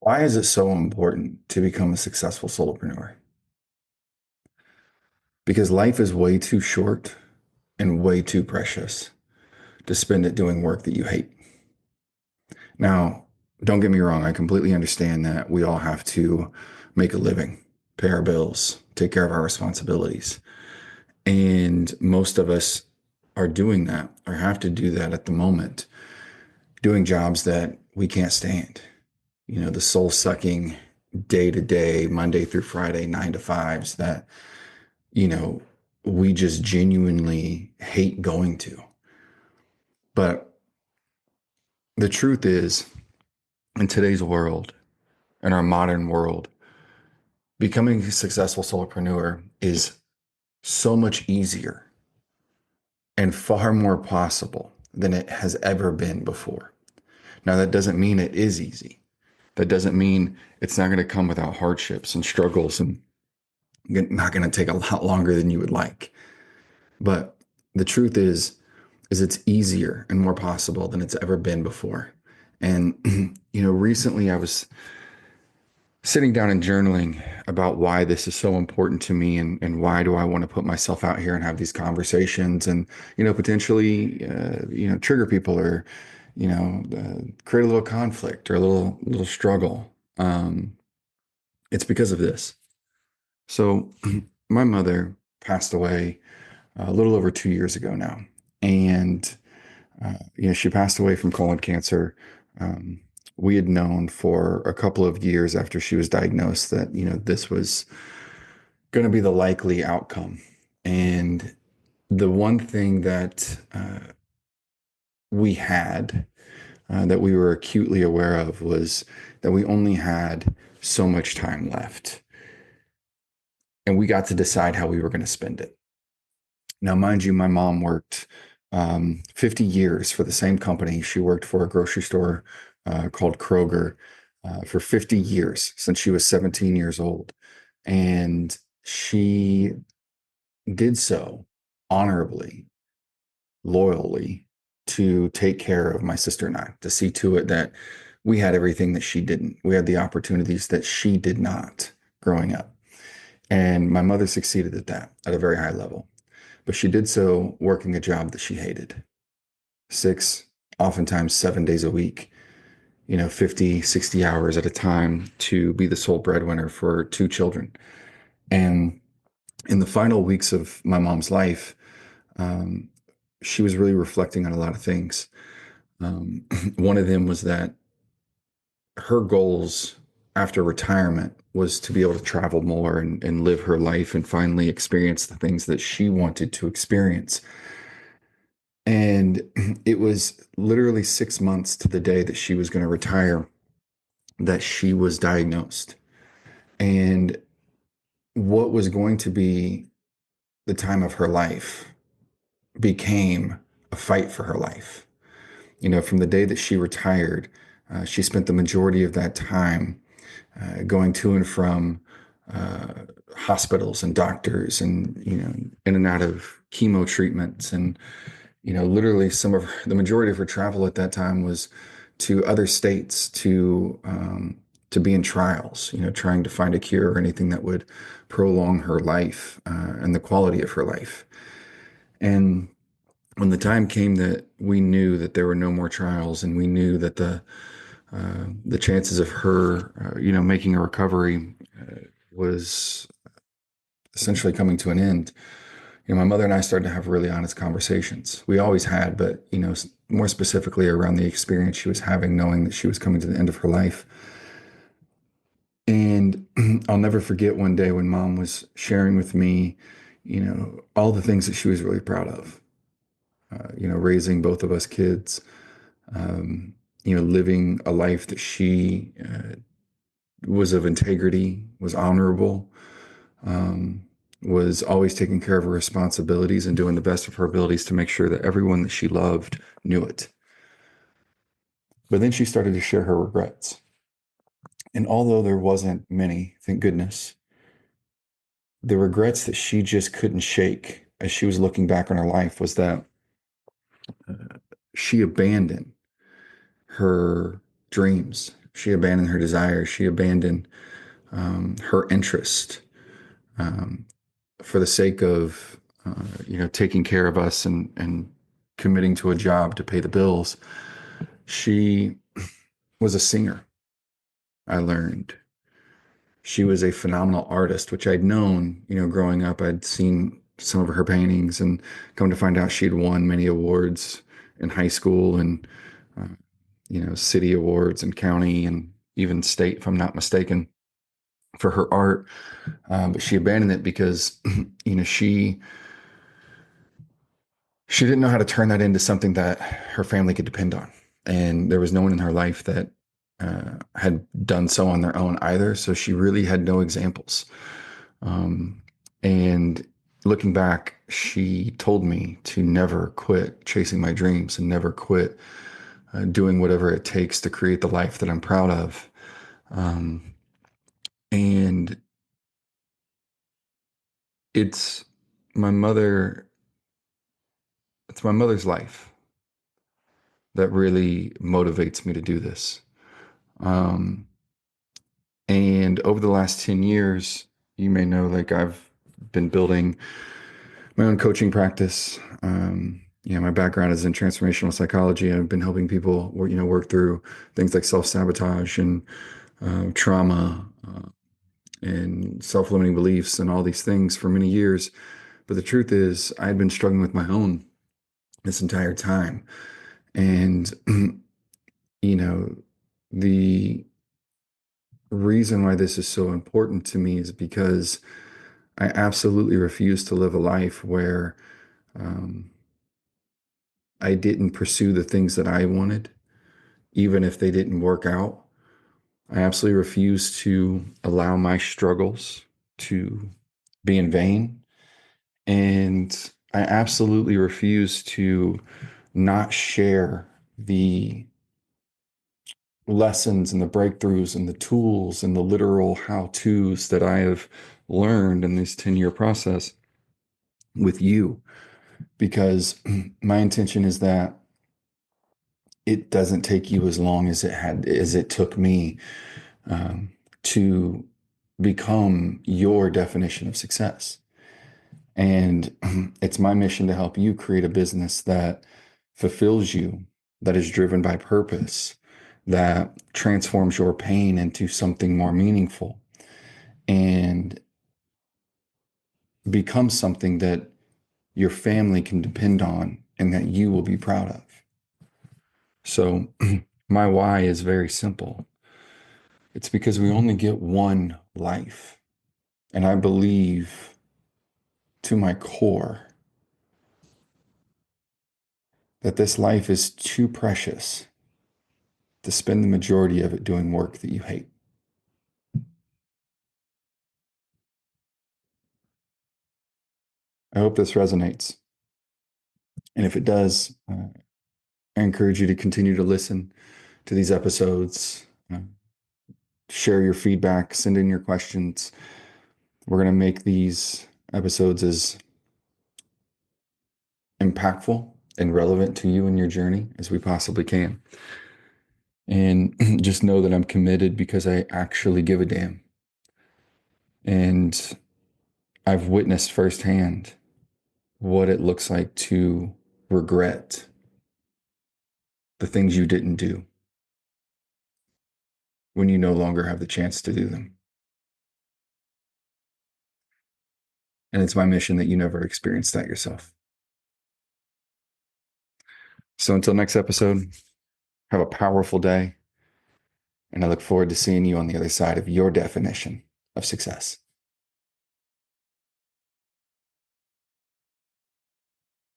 Why is it so important to become a successful solopreneur? Because life is way too short and way too precious to spend it doing work that you hate. Now, don't get me wrong, I completely understand that we all have to make a living, pay our bills, take care of our responsibilities. And most of us are doing that or have to do that at the moment, doing jobs that we can't stand. The soul sucking day to day, Monday through Friday, 9 to 5s that you know, we just genuinely hate going to. But the truth is, in today's world, in our modern world, becoming a successful solopreneur is so much easier and far more possible than it has ever been before. Now, that doesn't mean it is easy. That doesn't mean it's not going to come without hardships and struggles and not going to take a lot longer than you would like. But the truth is it's easier and more possible than it's ever been before. And, recently I was sitting down and journaling about why this is so important to me and why do I want to put myself out here and have these conversations and, potentially, trigger people or, create a little conflict or a little struggle. It's because of this. So my mother passed away a little over 2 years ago now. And she passed away from colon cancer. Um, we had known for a couple of years after she was diagnosed that, this was going to be the likely outcome. And the one thing that we had that we were acutely aware of was that we only had so much time left. And we got to decide how we were going to spend it. Now, mind you, my mom worked 50 years for the same company. She worked for a grocery store called Kroger for 50 years since she was 17 years old. And she did so honorably, loyally to take care of my sister and I, to see to it that we had everything that she didn't. We had the opportunities that she did not growing up. And my mother succeeded at that at a very high level. But she did so working a job that she hated. 6, oftentimes 7 days a week, 50, 60 hours at a time to be the sole breadwinner for 2 children. And in the final weeks of my mom's life, um, she was really reflecting on a lot of things. One of them was that her goals after retirement was to be able to travel more and live her life and finally experience the things that she wanted to experience. And it was literally 6 months to the day that she was going to retire that she was diagnosed. And what was going to be the time of her life became a fight for her life. From the day that she retired, she spent the majority of that time going to and from uh, hospitals and doctors and, in and out of chemo treatments and literally the majority of her travel at that time was to other states to be in trials, trying to find a cure or anything that would prolong her life and the quality of her life. And when the time came that we knew that there were no more trials and we knew that the chances of her, making a recovery was essentially coming to an end, my mother and I started to have really honest conversations. We always had, but, more specifically around the experience she was having, knowing that she was coming to the end of her life. And I'll never forget one day when mom was sharing with me, all the things that she was really proud of, raising both of us kids, um, living a life that she was of integrity, was honorable, um, was always taking care of her responsibilities and doing the best of her abilities to make sure that everyone that she loved knew it. But then she started to share her regrets. And although there wasn't many, thank goodness, the regrets that she just couldn't shake as she was looking back on her life was that uh, she abandoned her dreams She abandoned her desires. She abandoned her interest um, for the sake of taking care of us and committing to a job to pay the bills. She was a singer. I learned she was a phenomenal artist, which I'd known, growing up. I'd seen some of her paintings and come to find out she'd won many awards in high school and, uh, city awards and county and even state, if I'm not mistaken, for her art. But she abandoned it because, she didn't know how to turn that into something that her family could depend on. And there was no one in her life that had done so on their own either. So she really had no examples. And looking back, she told me to never quit chasing my dreams and never quit doing whatever it takes to create the life that I'm proud of. And it's my mother, it's my mother's life that really motivates me to do this. Um, and over the last 10 years, you may know, like I've been building my own coaching practice. My background is in transformational psychology, and I've been helping people, work through things like self-sabotage and trauma and self-limiting beliefs and all these things for many years. But the truth is, I had been struggling with my own this entire time. And, the reason why this is so important to me is because I absolutely refuse to live a life where um, I didn't pursue the things that I wanted, even if they didn't work out. I absolutely refuse to allow my struggles to be in vain. And I absolutely refuse to not share the lessons and the breakthroughs and the tools and the literal how-tos that I have learned in this 10-year process with you, because my intention is that it doesn't take you as long as it took me um, to become your definition of success. And it's my mission to help you create a business that fulfills you, that is driven by purpose, that transforms your pain into something more meaningful and becomes something that your family can depend on and that you will be proud of. So my why is very simple. It's because we only get one life. And I believe to my core that this life is too precious to spend the majority of it doing work that you hate. I hope this resonates. And if it does, I encourage you to continue to listen to these episodes, share your feedback, send in your questions. We're going to make these episodes as impactful and relevant to you and your journey as we possibly can. And just know that I'm committed because I actually give a damn. And I've witnessed firsthand what it looks like to regret the things you didn't do when you no longer have the chance to do them. And it's my mission that you never experience that yourself. So until next episode, have a powerful day. And I look forward to seeing you on the other side of your definition of success.